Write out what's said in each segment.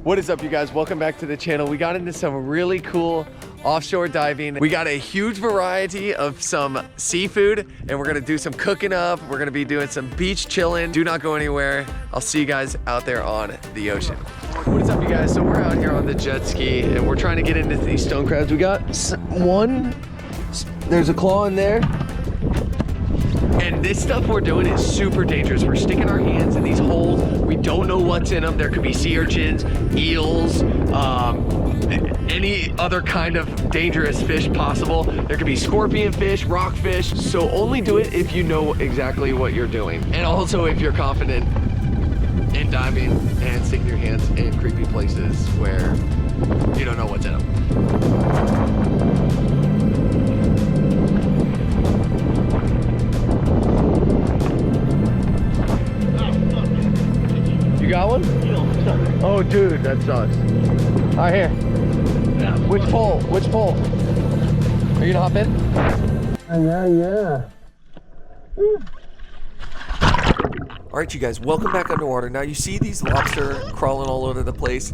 What is up, you guys? Welcome back to the channel. We got into some really cool offshore diving. We got a huge variety of some seafood, and we're gonna do some cooking up. We're gonna be doing some beach chilling. Do not go anywhere. I'll see you guys out there on the ocean. What is up, you guys? So we're out here on the jet ski, and we're trying to get into these stone crabs. We got one. There's a claw in there. And this stuff we're doing is super dangerous. We're sticking our hands in these holes. We don't know what's in them. There could be sea urchins, eels, any other kind of dangerous fish possible. There could be scorpion fish, rockfish. So only do it if you know exactly what you're doing. And also if you're confident in diving and sticking your hands in creepy places where you don't know what's in them. You got one? Oh, dude, that sucks. All right, here. Yeah. Which pole? Which pole? Are you gonna hop in? Yeah. All right, you guys, welcome back underwater. Now you see these lobster crawling all over the place.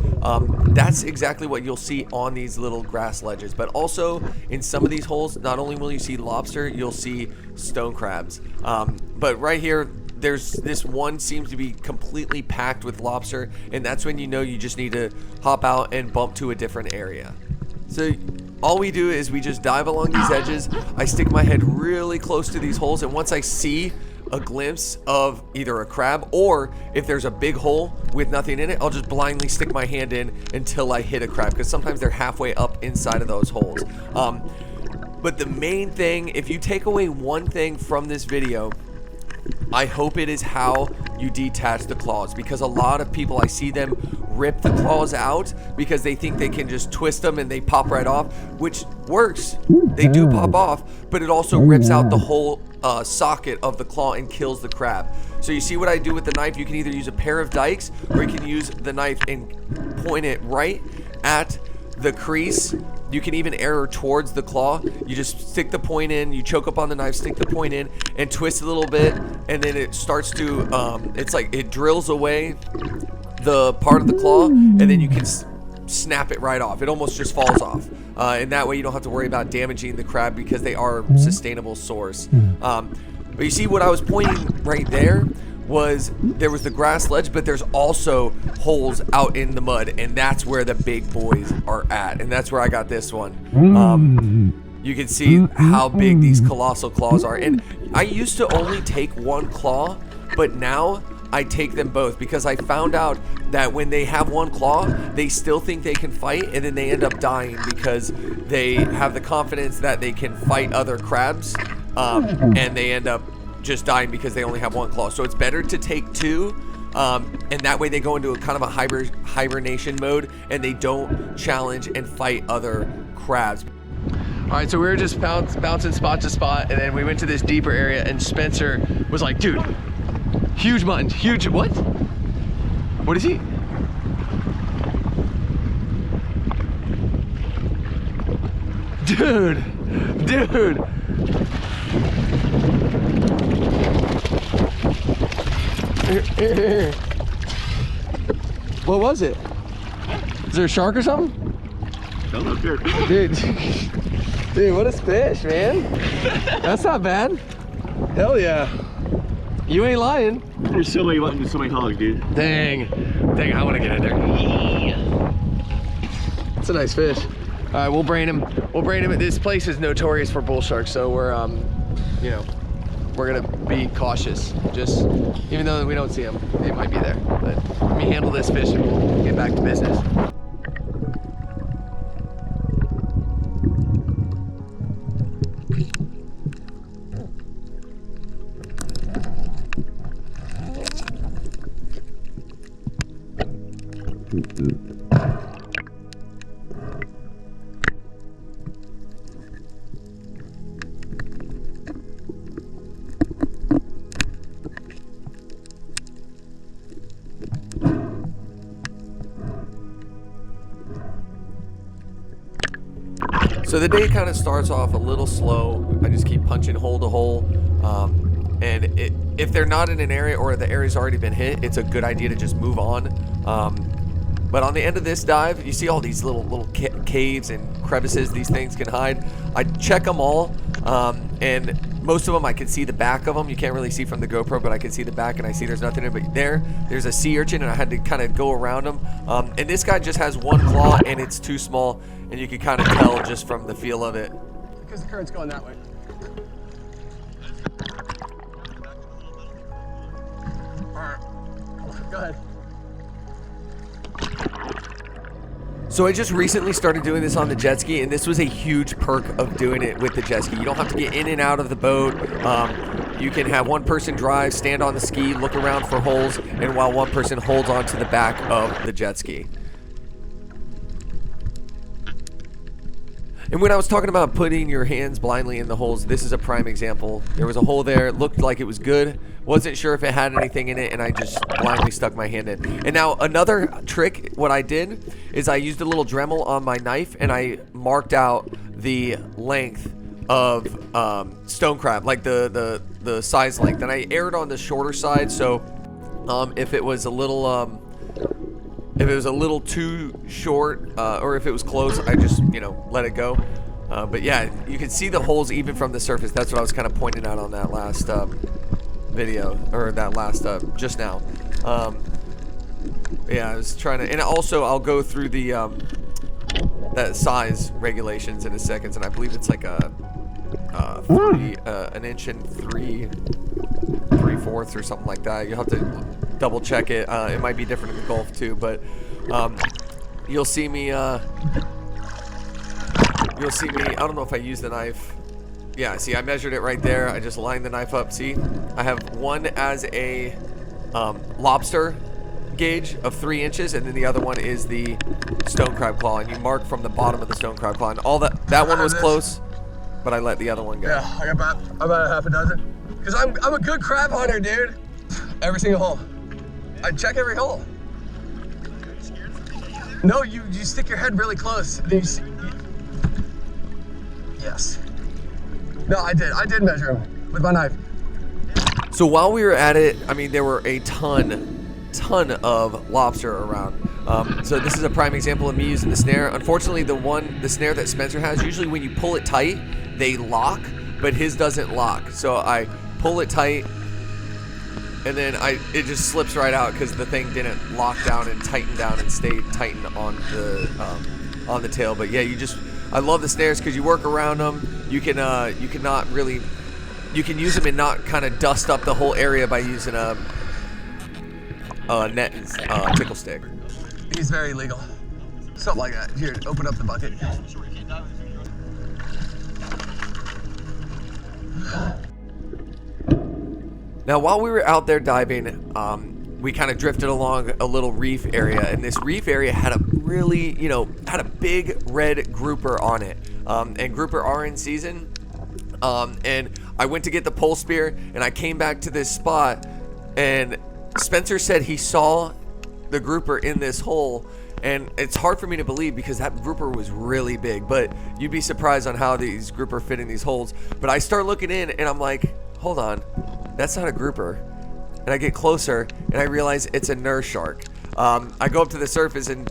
That's exactly what you'll see on these little grass ledges. But also in some of these holes, not only will you see lobster, you'll see stone crabs. But right here, there's this one seems to be completely packed with lobster, and that's when you know you just need to hop out and bump to a different area. So all we do is we just dive along these edges. I stick my head really close to these holes, and once I see a glimpse of either a crab, or if there's a big hole with nothing in it, I'll just blindly stick my hand in until I hit a crab, because sometimes they're halfway up inside of those holes. But the main thing, if you take away one thing from this video, I hope it is how you detach the claws, because a lot of people, I see them rip the claws out because they think they can just twist them and they pop right off, which works. They do pop off, but it also rips out the whole socket of the claw and kills the crab. So you see what I do with the knife? You can either use a pair of dikes, or you can use the knife and point it right at the crease. You can even err towards the claw. You just stick the point in, you choke up on the knife, stick the point in, and twist a little bit, and then it starts to, it's like it drills away the part of the claw, and then you can snap it right off. It almost just falls off. And that way you don't have to worry about damaging the crab, because they are a sustainable source. But you see what I was pointing right there? There was the grass ledge, but there's also holes out in the mud, and that's where the big boys are at, and that's where I got this one. You can see how big these colossal claws are, and I used to only take one claw, but now I take them both, because I found out that when they have one claw, they still think they can fight, and then they end up dying because they have the confidence that they can fight other crabs, and they end up just dying because they only have one claw. So it's better to take two, and that way they go into a kind of a hibernation mode, and they don't challenge and fight other crabs. All right, so we were just bouncing spot to spot, and then we went to this deeper area, and Spencer was like, dude, huge mutton, huge, what? What is he? Dude. Here. What was it? Is there a shark or something? Don't look good. Dude, what a fish, man. That's not bad. Hell yeah. You ain't lying. There's so many buttons, so many hogs, dude. Dang, I want to get in there. It's a nice fish. All right, we'll brain him. This place is notorious for bull sharks, so we're, you know, we're gonna be cautious. Just, even though we don't see them, they might be there. But let me handle this fish and we'll get back to business. So the day kind of starts off a little slow. I just keep punching hole to hole. And if they're not in an area or the area's already been hit, it's a good idea to just move on. But on the end of this dive, you see all these little caves and crevices these things can hide. I check them all, and most of them I can see the back of them. You can't really see from the GoPro, but I can see the back, and I see there's nothing in it. But there's a sea urchin, and I had to kind of go around him. And this guy just has one claw, and it's too small, and you can kind of tell just from the feel of it. Because the current's going that way. Alright, go ahead. So I just recently started doing this on the jet ski, and this was a huge perk of doing it with the jet ski. You don't have to get in and out of the boat. You can have one person drive, stand on the ski, look around for holes, and while one person holds onto the back of the jet ski. And when I was talking about putting your hands blindly in the holes, this is a prime example. There was a hole there, it looked like it was good, wasn't sure if it had anything in it, and I just blindly stuck my hand in. And now another trick, what I did is I used a little Dremel on my knife, and I marked out the length of stone crab, like the size length, and I erred on the shorter side. So if it was a little too short, or if it was close, I just, let it go. But yeah, you can see the holes even from the surface. That's what I was kind of pointing out on that last video, or that last, just now. Yeah, I was trying to, and also I'll go through the, that size regulations in a second, and I believe it's like an inch and 3/4 or something like that. You'll have to double check it. It might be different in the Gulf too, but you'll see me, I don't know if I use the knife. Yeah, see, I measured it right there. I just lined the knife up. See, I have one as a lobster gauge of 3 inches, and then the other one is the stone crab claw, and you mark from the bottom of the stone crab claw, and all that one was close, but I let the other one go. Yeah, I got about a half a dozen. Because I'm a good crab hunter, dude. Every single hole. I check every hole. No, you stick your head really close. And then yes. No, I did measure him with my knife. So while we were at it, I mean, there were a ton of lobster around. So this is a prime example of me using the snare. Unfortunately, the snare that Spencer has, usually when you pull it tight, they lock, but his doesn't lock. So I pull it tight, and then it just slips right out because the thing didn't lock down and tighten down and stay tightened on the tail. But yeah, I love the snares because you work around them. You can use them and not kind of dust up the whole area by using a net tickle stick. He's very legal. Something like that. Here, open up the bucket. Now, while we were out there diving, we kind of drifted along a little reef area, and this reef area had a really, had a big red grouper on it. And grouper are in season. And I went to get the pole spear, and I came back to this spot, and Spencer said he saw the grouper in this hole, and it's hard for me to believe because that grouper was really big, but you'd be surprised on how these grouper fit in these holes. But I start looking in, and I'm like, hold on, that's not a grouper. And I get closer, and I realize it's a nurse shark. I go up to the surface, and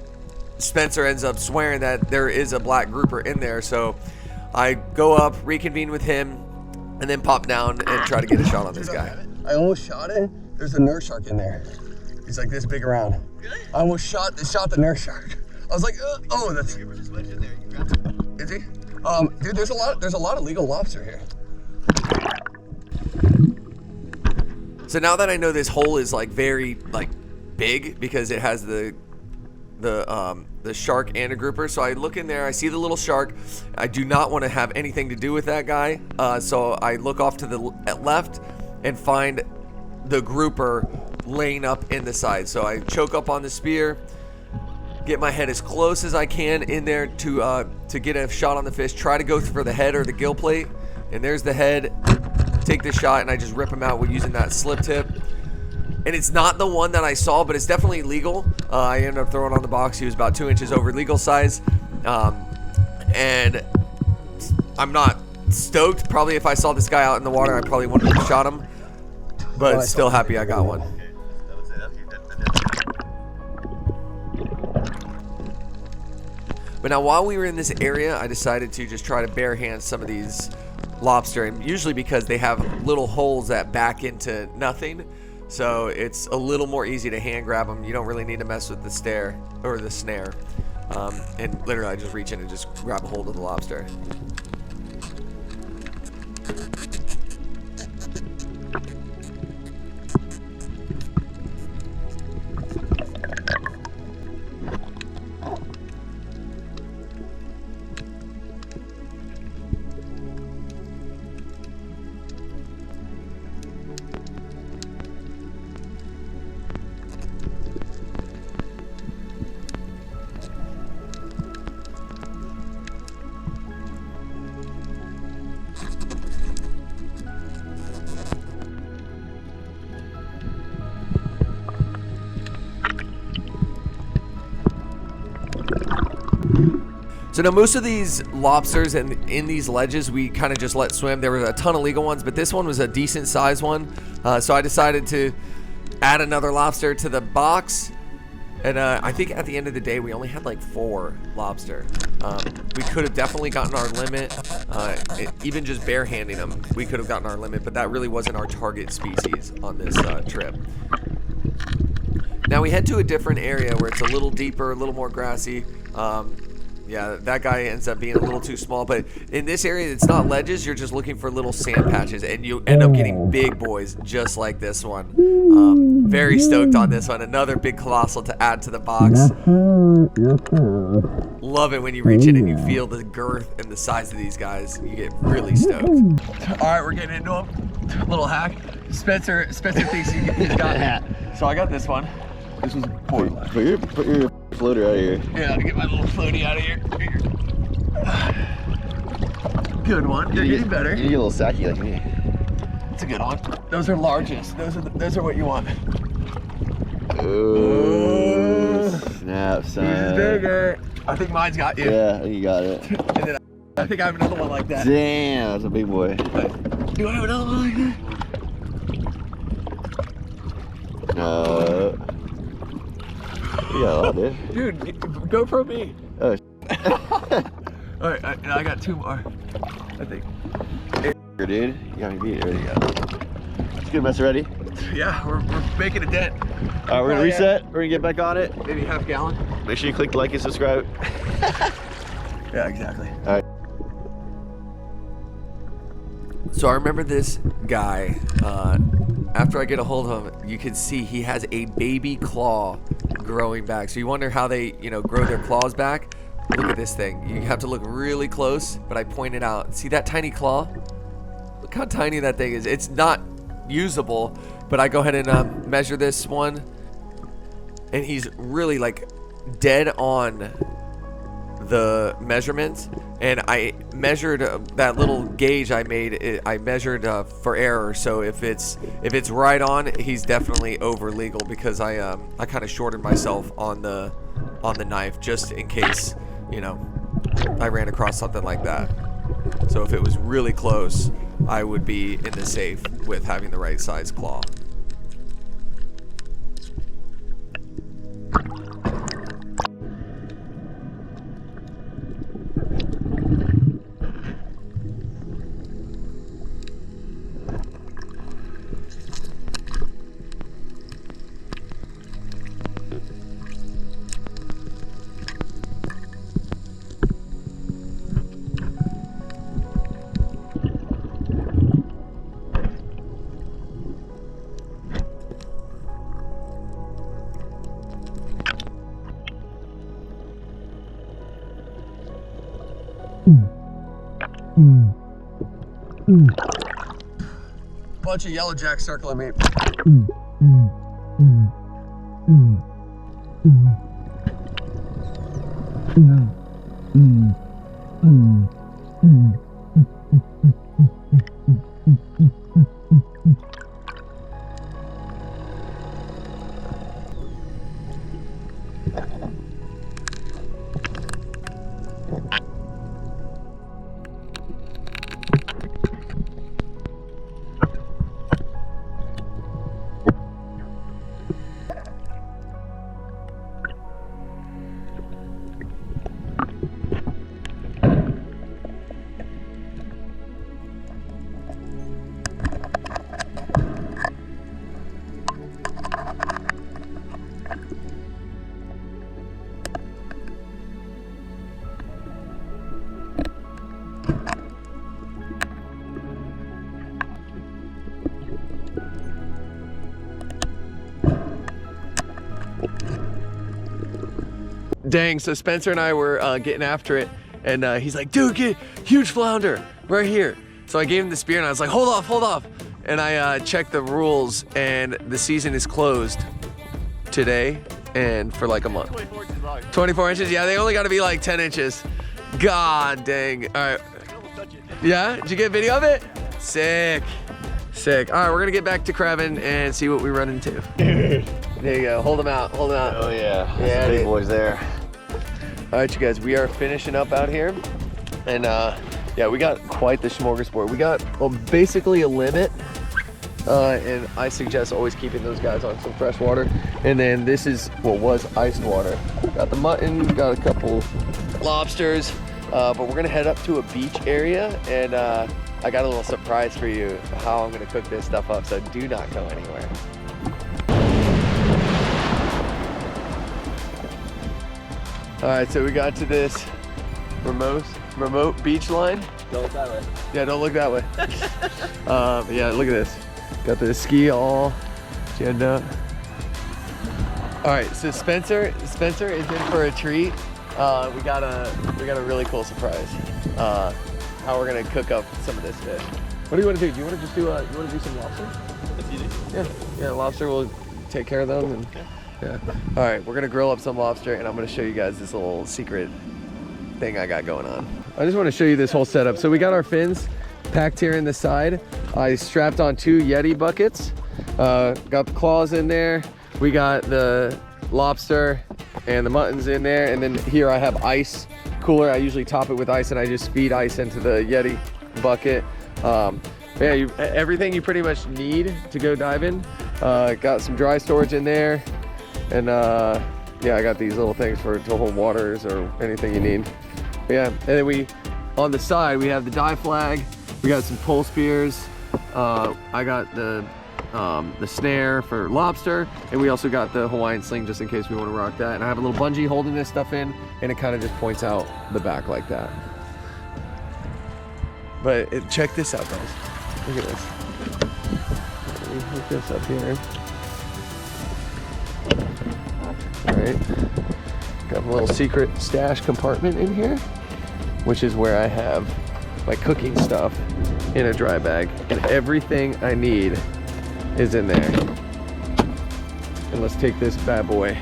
Spencer ends up swearing that there is a black grouper in there, so I go up, reconvene with him, and then pop down and try to get a shot on this guy. I almost shot it. There's a nurse shark in there. He's like this big around. I almost shot the nurse shark. I was like, oh, that's. Is he? Dude, there's a lot of legal lobster here. So now that I know this hole is like very big because it has the shark and a grouper, so I look in there, I see the little shark. I do not want to have anything to do with that guy, so I look off to the left and find the grouper laying up in the side. So I choke up on the spear, get my head as close as I can in there to get a shot on the fish, try to go for the head or the gill plate, and there's the head. Take the shot, and I just rip him out with using that slip tip. And it's not the one that I saw, but it's definitely legal. I ended up throwing on the box. He was about 2 inches over legal size. And I'm not stoked. Probably if I saw this guy out in the water, I probably wouldn't have shot him. But still happy I got one. But now while we were in this area, I decided to just try to bare hand some of these lobster, and usually because they have little holes that back into nothing, so it's a little more easy to hand grab them. You don't really need to mess with the snare. And literally I just reach in and just grab a hold of the lobster. So now most of these lobsters and in these ledges we kind of just let swim. There were a ton of legal ones, but this one was a decent size one. So I decided to add another lobster to the box. And I think at the end of the day we only had like 4 lobster. We could have definitely gotten our limit. Even just barehanding them, we could have gotten our limit, but that really wasn't our target species on this trip. Now we head to a different area where it's a little deeper, a little more grassy. Yeah, that guy ends up being a little too small, but in this area, it's not ledges. You're just looking for little sand patches, and you end up getting big boys just like this one. Very stoked on this one. Another big colossal to add to the box. Love it when you reach in and you feel the girth and the size of these guys. You get really stoked. All right, we're getting into them. Little hack. Spencer thinks he's got it. So I got this one. This was Put your floater out of here. Yeah, get my little floaty out of here. Good one. You're getting better. You need a little sacky like me. It's a good one. Those are largest. Those are what you want. Oh, snap, son. He's bigger. I think mine's got you. Yeah, I think you got it. And then I think I have another one like that. Damn, that's a big boy. Do I have another one like that? No. You got a lot, dude. Dude, GoPro me. Oh, All right, I got 2 more. I think. dude, you got me beat. There you go. It's good, mess ready. Yeah, we're making a dent. All right, we're gonna reset. We're gonna get back on it. Maybe half gallon. Make sure you click like and subscribe. Yeah, exactly. All right. So I remember this guy, after I get a hold of him, you can see he has a baby claw growing back. So you wonder how they, grow their claws back. Look at this thing. You have to look really close, but I pointed out. See that tiny claw? Look how tiny that thing is. It's not usable, but I go ahead and measure this one, and he's really like dead on the measurements. And I measured that little gauge I made. I measured for error. So if it's right on, he's definitely over legal, because I kind of shorted myself on the knife just in case I ran across something like that. So if it was really close, I would be in the safe with having the right size claw. Bunch of yellow jack circling me. Dang, so Spencer and I were getting after it, and he's like, dude, get huge flounder right here. So I gave him the spear and I was like, hold off. And I checked the rules, and the season is closed today and for like a month. 24 inches long. 24 inches? Yeah, they only gotta be like 10 inches. God dang. All right. Yeah, did you get video of it? Sick. Sick. All right, we're gonna get back to crabbing and see what we run into. There you go, hold them out. Oh yeah, Yeah, big dude. boys there. All right, you guys, we are finishing up out here. And yeah, we got quite the smorgasbord. We got basically a limit. And I suggest always keeping those guys on some fresh water. And then this is what was iced water. Got the mutton, got a couple lobsters, but we're gonna head up to a beach area, and I got a little surprise for you how I'm gonna cook this stuff up, so do not go anywhere. All right, so we got to this remote beach line. Don't look that way. Yeah, don't look that way. Yeah, look at this. Got the ski all ginned up. All right, so Spencer is in for a treat. We got a really cool surprise. How we're gonna cook up some of this fish. What do you want to do? Do you want to just do you want to do some lobster? That's easy. Yeah, lobster. We'll take care of them. And, yeah. All right, we're gonna grill up some lobster, and I'm gonna show you guys this little secret thing I got going on. I just want to show you this whole setup. So we got our fins packed here in the side. I strapped on 2 Yeti buckets. Got the claws in there. We got the lobster and the muttons in there, and then here I have ice cooler. I usually top it with ice, and I just feed ice into the Yeti bucket. Yeah, everything you pretty much need to go diving. Got some dry storage in there, and yeah, I got these little things to hold waters or anything you need. But yeah, and then on the side we have the dive flag. We got some pole spears. I got the snare for lobster, and we also got the Hawaiian sling just in case we want to rock that. And I have a little bungee holding this stuff in, and it kind of just points out the back like that. But check this out, guys. Look at this. Let me hook this up here. All right. Got a little secret stash compartment in here, which is where I have my cooking stuff in a dry bag, and everything I need is in there. And let's take this bad boy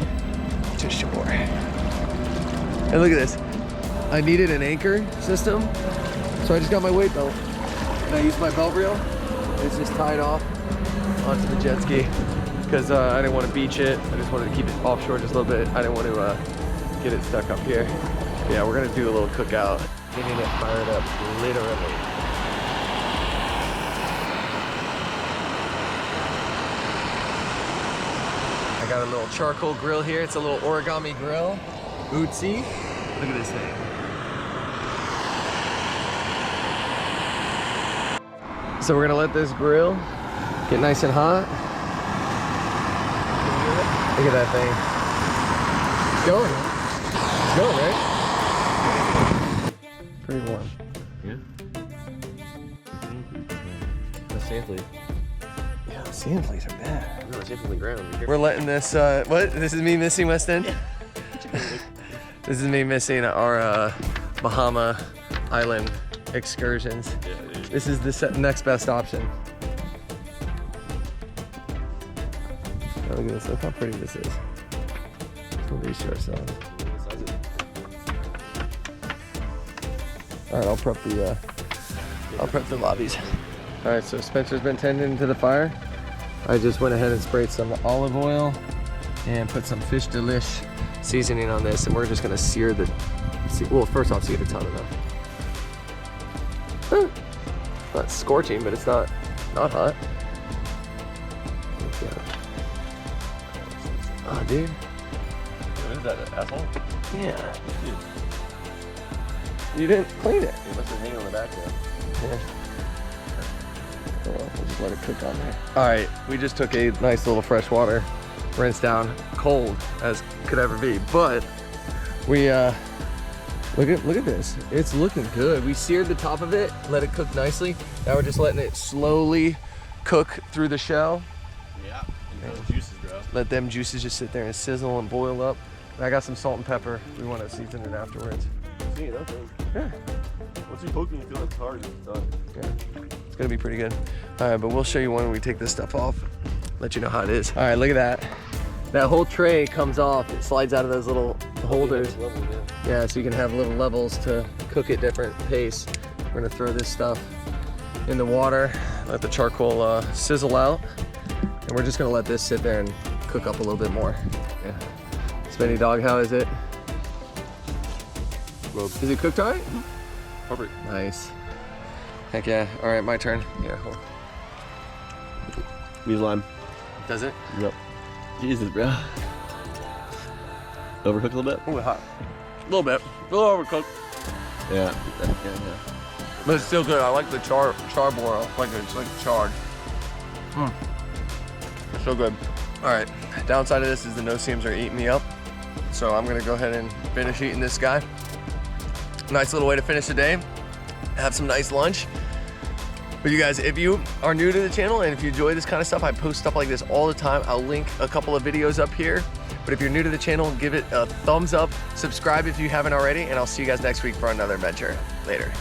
to shore. And look at this. I needed an anchor system, so I just got my weight belt. And I used my belt reel. It's just tied off onto the jet ski because I didn't want to beach it. I just wanted to keep it offshore just a little bit. I didn't want to get it stuck up here. Yeah, we're gonna do a little cookout. Getting it fired up, literally. I got a little charcoal grill here. It's a little origami grill. Ootsie. Look at this thing. So we're gonna let this grill get nice and hot. Look at that thing. It's going. It's going, right? Pretty warm. Yeah. The sand flea. Yeah, the sand fleas are bad. No, it's just on the ground. We're letting this, what? This is me missing West End? This is me missing our Bahama Island excursions. Yeah, dude. This is the next best option. Oh, look at this, look how pretty this is. We'll reach to ourselves. All right, I'll prep the lobbies. All right, so Spencer's been tending to the fire. I just went ahead and sprayed some olive oil and put some fish delish seasoning on this, and we're just gonna sear the, well, first off, sear a ton of them. Not scorching, but it's not hot. Oh, dude. What is that, an asshole? Yeah. Dude, You didn't clean it. it must have hanging on the back there. Yeah. Oh, well, we'll just let it cook on there. All right, we just took a nice little fresh water, rinse down, cold as could ever be, but we look at this. It's looking good. We seared the top of it, let it cook nicely. Now we're just letting it slowly cook through the shell. Yeah. And those juices, bro. Let them juices just sit there and sizzle and boil up. And I got some salt and pepper. We want to season it afterwards. See, nothing. Yeah. Once you poke and you feel like it's hard, it's done. Yeah. It's gonna be pretty good. All right, but we'll show you when we take this stuff off. Let you know how it is. All right, look at that. That whole tray comes off. It slides out of those little holders. Yeah, so you can have little levels to cook at different pace. We're gonna throw this stuff in the water, let the charcoal sizzle out, and we're just gonna let this sit there and cook up a little bit more. Yeah. Spenny dog, how is it? Well, Is it cooked all right? perfect. Nice. Heck yeah. All right, my turn. Yeah. Use lime. Does it? Yep. Jesus, bro. Overcooked a little bit? Ooh, hot. A little bit. A little overcooked. Yeah. Yeah. But it's still good. I like the charbroil. Like it's like charred. It's so good. All right. Downside of this is the no-seams are eating me up. So I'm gonna go ahead and finish eating this guy. Nice little way to finish the day. Have some nice lunch. But you guys, if you are new to the channel and if you enjoy this kind of stuff, I post stuff like this all the time. I'll link a couple of videos up here. But if you're new to the channel, give it a thumbs up, subscribe if you haven't already, and I'll see you guys next week for another adventure. Later.